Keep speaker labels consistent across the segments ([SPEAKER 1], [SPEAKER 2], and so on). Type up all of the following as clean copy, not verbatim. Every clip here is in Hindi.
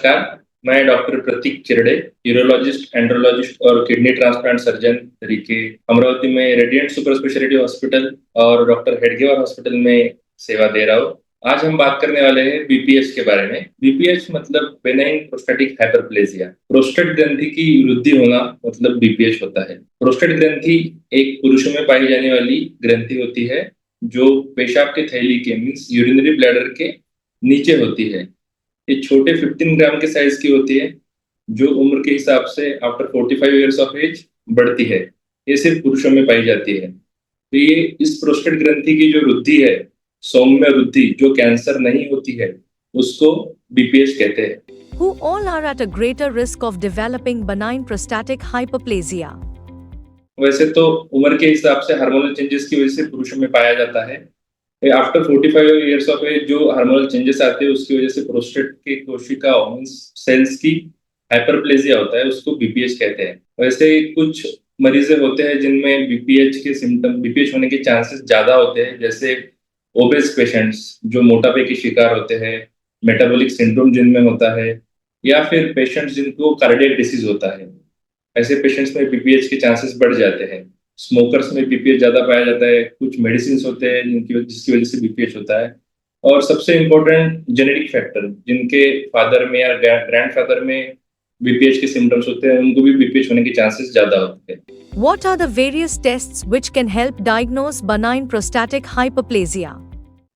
[SPEAKER 1] नमस्कार, मैं डॉक्टर प्रतीक चिरडे, यूरोलॉजिस्ट, एंड्रोलॉजिस्ट और किडनी ट्रांसप्लांट सर्जन तरीके अमरावती में रेडिएंट सुपर स्पेशलिटी हॉस्पिटल और डॉक्टर हेडगेवार हॉस्पिटल में सेवा दे रहा हूँ। आज हम बात करने वाले हैं बीपीएच के बारे में। बीपीएच मतलब बेनाइन प्रोस्टेटिक हाइपरप्लेजिया। प्रोस्टेट ग्रंथि की वृद्धि होना मतलब बीपीएच होता है। प्रोस्टेट ग्रंथि एक पुरुषों में पाई जाने वाली ग्रंथि होती है जो पेशाब के थैली के मीन्स यूरिनरी ब्लैडर के नीचे होती है। ये छोटे 15 ग्राम के साइज की होती है जो उम्र के हिसाब से आफ्टर 45 ईयर्स ऑफ एज बढ़ती है। ये सिर्फ पुरुषों में पाई जाती है। तो ये इस प्रोस्टेट ग्रंथि की जो वृद्धि है, सौम्य वृद्धि जो कैंसर नहीं होती है, उसको बीपीएच कहते हैं।
[SPEAKER 2] Who all are at a greater risk of developing benign prostatic hyperplasia.
[SPEAKER 1] वैसे तो उम्र के हिसाब से हार्मोनल चेंजेस की वजह से पुरुषों में पाया जाता है। आफ्टर 45 ईयर्स ऑफ एज जो हार्मोनल चेंजेस आते हैं उसकी वजह से प्रोस्टेट के कोशिका सेल्स की हाइपरप्लेजिया होता है, उसको बीपीएच कहते हैं। वैसे कुछ मरीजें होते हैं जिनमें बीपीएच होने के चांसेस ज्यादा होते हैं, जैसे ओबेस पेशेंट्स जो मोटापे के शिकार होते हैं, मेटाबॉलिक सिंड्रोम जिनमें होता है, या फिर पेशेंट्स जिनको कार्डियक डिसीज होता है। ऐसे पेशेंट्स में बीपीएच के चांसेस बढ़ जाते हैं। स्मोकर्स में बीपीएच ज्यादा पाया जाता है। कुछ मेडिसिन होते हैं जिसकी वजह से बीपीएच होता है। और सबसे इम्पोर्टेंट जेनेटिक फैक्टर, जिनके फादर में या ग्रैंडफादर में बीपीएच के सिम्टम्स होते हैं, उनको भी बीपीएच होने के चांसेस ज्यादा होते हैं।
[SPEAKER 2] What are the various tests which can help diagnose benign prostatic hyperplasia?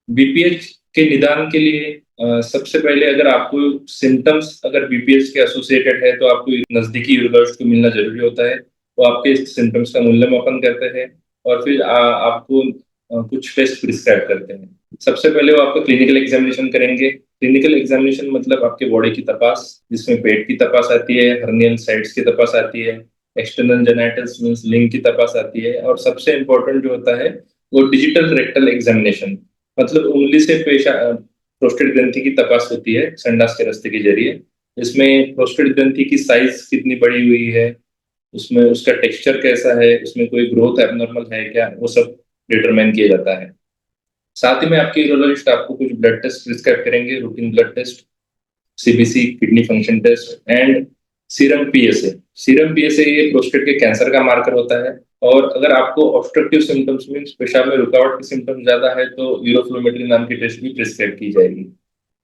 [SPEAKER 1] BPH के निदान के लिए सबसे पहले अगर आपको सिम्टम्स अगर बीपीएच के एसोसिएटेड है तो आपको नजदीकी यूरोलॉजिस्ट को मिलना जरूरी होता है। वो आपके सिम्टम्स का मूल्यमापन करते हैं और फिर आपको कुछ टेस्ट प्रिस्क्राइब करते हैं। सबसे पहले वो आपका क्लिनिकल एग्जामिनेशन करेंगे। क्लिनिकल एग्जामिनेशन मतलब आपके बॉडी की तपास, जिसमें पेट की तपास आती है, हर्नियल साइट्स की तपास आती है, एक्सटर्नल जेनाइटल्स मींस लिंग की तपास आती है, और सबसे इम्पोर्टेंट जो होता है वो डिजिटल रेक्टल एग्जामिनेशन मतलब उंगली से प्रोस्टेट ग्रंथि की तपास होती है संडास के रास्ते के जरिए। इसमें प्रोस्टेट ग्रंथि की साइज कितनी बड़ी हुई है, उसमें उसका टेक्सचर कैसा है, उसमें कोई ग्रोथ एबनॉर्मल है क्या, वो सब डिटरमाइन किया जाता है। साथ ही में आपके यूरोलॉजिस्ट आपको कुछ ब्लड टेस्ट प्रिस्क्राइब करेंगे, routine blood test, CBC kidney function test and serum PSA. Serum PSA ये प्रोस्टेट के कैंसर का मार्कर होता है। और अगर आपको ऑब्स्ट्रक्टिव सिम्टम्स मींस पेशाब में रुकावट के सिम्टम्स ज्यादा है तो यूरोफ्लोमेट्री नाम की टेस्ट भी प्रिस्क्राइब की जाएगी।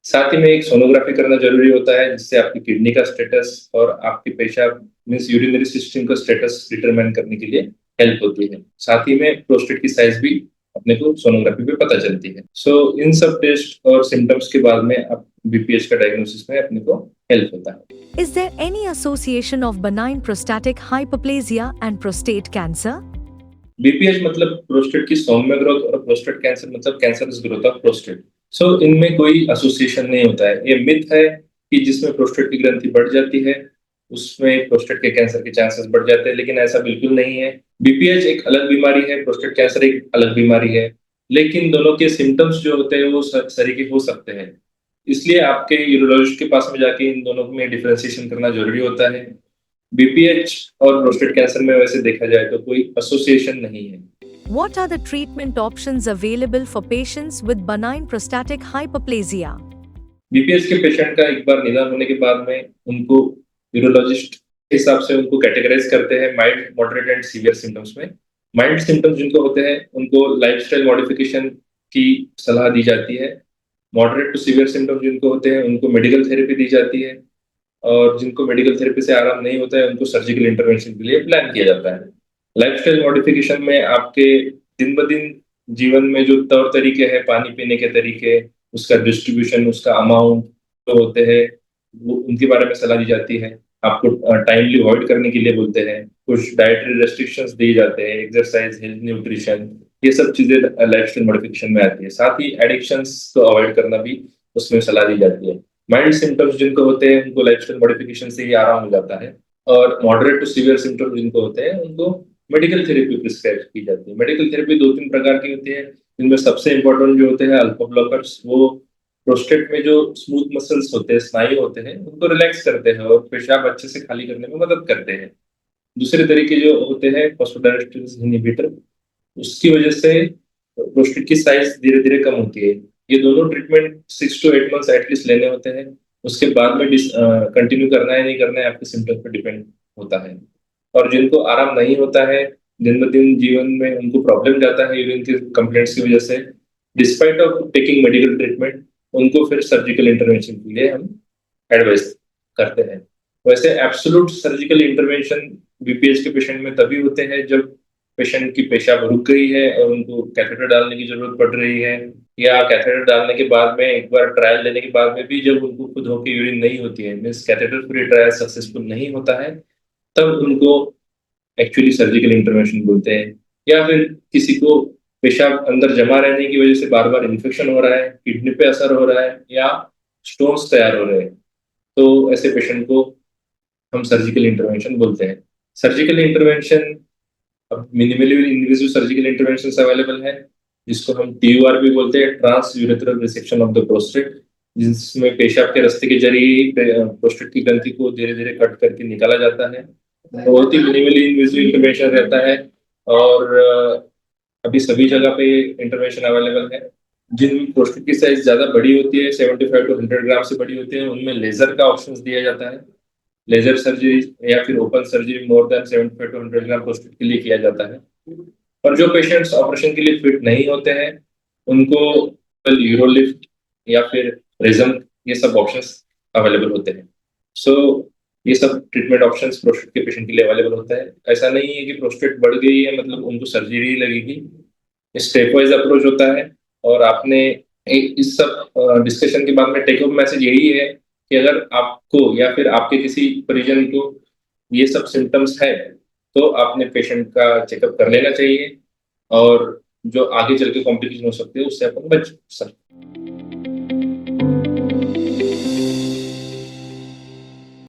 [SPEAKER 1] साथ ही में एक सोनोग्राफी करना जरूरी होता है जिससे आपकी किडनी का स्टेटस और आपके पेशाब मींस यूरिनरी सिस्टम का स्टेटस डिटरमाइन करने के लिए हेल्प होती है। साथ ही में प्रोस्टेट की साइज भी अपने को सोनोग्राफी पे पता चलती है। इन सब टेस्ट और सिम्टम्स के बाद में आप बीपीएच का डायग्नोसिस में अपने को हेल्प होता है।
[SPEAKER 2] Is there any association of benign prostatic hyperplasia and prostate cancer?
[SPEAKER 1] BPH मतलब प्रोस्टेट की सौम्य ग्रोथ और प्रोस्टेट कैंसर मतलब कैंसरस ग्रोथ ऑफ प्रोस्टेट। इनमें कोई एसोसिएशन नहीं होता है। ये मिथ है कि जिसमें प्रोस्टेट की ग्रंथि बढ़ जाती है उसमें प्रोस्टेट के कैंसर के चांसेस बढ़ जाते हैं, लेकिन ऐसा बिल्कुल नहीं है। बीपीएच एक अलग बीमारी है, प्रोस्टेट कैंसर एक अलग बीमारी है, लेकिन दोनों के सिम्टम्स जो होते हैं वो सरीके हो सकते हैं। इसलिए आपके यूरोलॉजिस्ट के पास में जाके इन दोनों में डिफरेंशिएशन करना जरूरी होता है। बीपीएच और प्रोस्टेट कैंसर में वैसे देखा जाए तो कोई एसोसिएशन नहीं है।
[SPEAKER 2] What are the treatment options available for patients with benign prostatic hyperplasia?
[SPEAKER 1] BPH के पेशेंट का एक बार निदान होने के बाद में उनको यूरोलॉजिस्ट के हिसाब से उनको कैटेगराइज करते हैं mild, moderate and severe symptoms में। माइल्ड सिम्टम्स जिनको होते हैं उनको लाइफस्टाइल मॉडिफिकेशन की सलाह दी जाती है। मॉडरेट टू सीवियर सिम्टम्स जिनको होते हैं उनको मेडिकल थेरेपी दी जाती है, और जिनको मेडिकल थेरेपी से आराम नहीं होता है उनको सर्जिकल इंटरवेंशन के लिए प्लान किया जाता है। लाइफस्टाइल मॉडिफिकेशन में आपके दिन ब दिन जीवन में जो तौर तरीके हैं, पानी पीने के तरीके, उसका डिस्ट्रीब्यूशन, उसका अमाउंट जो होते हैं वो उनके बारे में सलाह दी जाती है। आपको टाइमली अवॉइड करने के लिए बोलते हैं। कुछ डाइटरी रेस्ट्रिक्शंस दिए जाते हैं, एक्सरसाइज, हेल्थ, न्यूट्रिशन, ये सब चीजें लाइफस्टाइल मॉडिफिकेशन में आती है। साथ ही एडिक्शंस को अवॉइड करना भी उसमें सलाह दी जाती है। माइल्ड सिम्टम्स जिनको होते हैं उनको लाइफस्टाइल मॉडिफिकेशन से ही आराम हो जाता है, और मॉडरेट टू सीवियर सिम्टम्स जिनको होते हैं उनको मेडिकल थेरेपी प्रिस्क्राइब की जाती है। मेडिकल थेरेपी 2-3 प्रकार की होती है, जिनमें सबसे इंपॉर्टेंट जो होते हैं अल्फा ब्लॉकर्स। वो प्रोस्टेट में जो स्मूथ मसल्स होते हैं, स्नायु होते हैं, उनको रिलैक्स करते हैं और पेशाब अच्छे से खाली करने में मदद करते हैं। दूसरे तरीके जो होते हैं फॉस्फोडाइएस्टरेज इनहिबिटर, उसकी वजह से प्रोस्टेट की साइज धीरे धीरे कम होती है। ये दोनों ट्रीटमेंट 6 to 8 मंथ्स एटलीस्ट लेने होते हैं। उसके बाद में कंटिन्यू करना है नहीं करना है आपके सिम्टम्स पर डिपेंड होता है। और जिनको आराम नहीं होता है, दिन ब दिन जीवन में उनको प्रॉब्लम जाता है यूरिन के कंप्लेंट्स की वजह से, despite of taking medical treatment, उनको फिर सर्जिकल इंटरवेंशन के लिए हम एडवाइस करते हैं। वैसे एब्सोल्यूट सर्जिकल इंटरवेंशन बीपीएच के पेशेंट में तभी होते हैं जब पेशेंट की पेशाब रुक गई है और उनको कैथेटर डालने की जरूरत पड़ रही है, या कैथेटर डालने के बाद में एक बार ट्रायल लेने के बाद में भी जब उनको खुद होकर यूरिन नहीं होती है, means catheter free trial successful नहीं होता है, तब उनको एक्चुअली सर्जिकल इंटरवेंशन बोलते हैं। या फिर किसी को पेशाब अंदर जमा रहने की वजह से बार बार इन्फेक्शन हो रहा है, किडनी पे असर हो रहा है, या स्टोन्स तैयार हो रहे हैं, तो ऐसे पेशेंट को हम सर्जिकल इंटरवेंशन बोलते हैं। सर्जिकल इंटरवेंशन, अब minimally invasive surgical intervention available है, जिसको हम TUR भी बोलते हैं, transurethral resection of the prostate, जिसमें पेशाब के रास्ते के जरिए प्रोस्टेट की ग्रंथि को धीरे धीरे कट करके निकाला जाता है। बहुत ही मिनिमली इन्वेसिव इंटरवेंशन रहता है, और अभी सभी जगह पे इंटरवेंशन अवेलेबल है। जिन प्रोस्टेट की साइज ज्यादा बड़ी होती है, 75 to 100 ग्राम से बड़ी होती है, उनमें लेजर का ऑप्शन दिया जाता है। लेजर सर्जरी या फिर open surgery more than 75 to 100 gram prostate के लिए किया जाता है। और जो पेशेंट्स ऑपरेशन के लिए फिट नहीं होते हैं, उनको यूरोलिफ्ट या फिर रिज्म, ये सब ऑप्शंस अवेलेबल होते हैं। सो ये सब ट्रीटमेंट ऑप्शंस प्रोस्टेट के पेशेंट के लिए अवेलेबल होता है। ऐसा नहीं है कि प्रोस्टेट बढ़ गई है मतलब उनको सर्जरी ही लगेगी। स्टेप वाइज अप्रोच होता है। और आपने इस सब डिस्कशन के बाद में टेक होम मैसेज यही है कि अगर आपको या फिर आपके किसी परिजन को ये सब सिम्टम्स है, तो आपने पेशेंट का चेकअप कर लेना चाहिए, और जो आगे चल के कॉम्प्लिकेशन हो सकते हैं उससे अपन बच सकते हैं।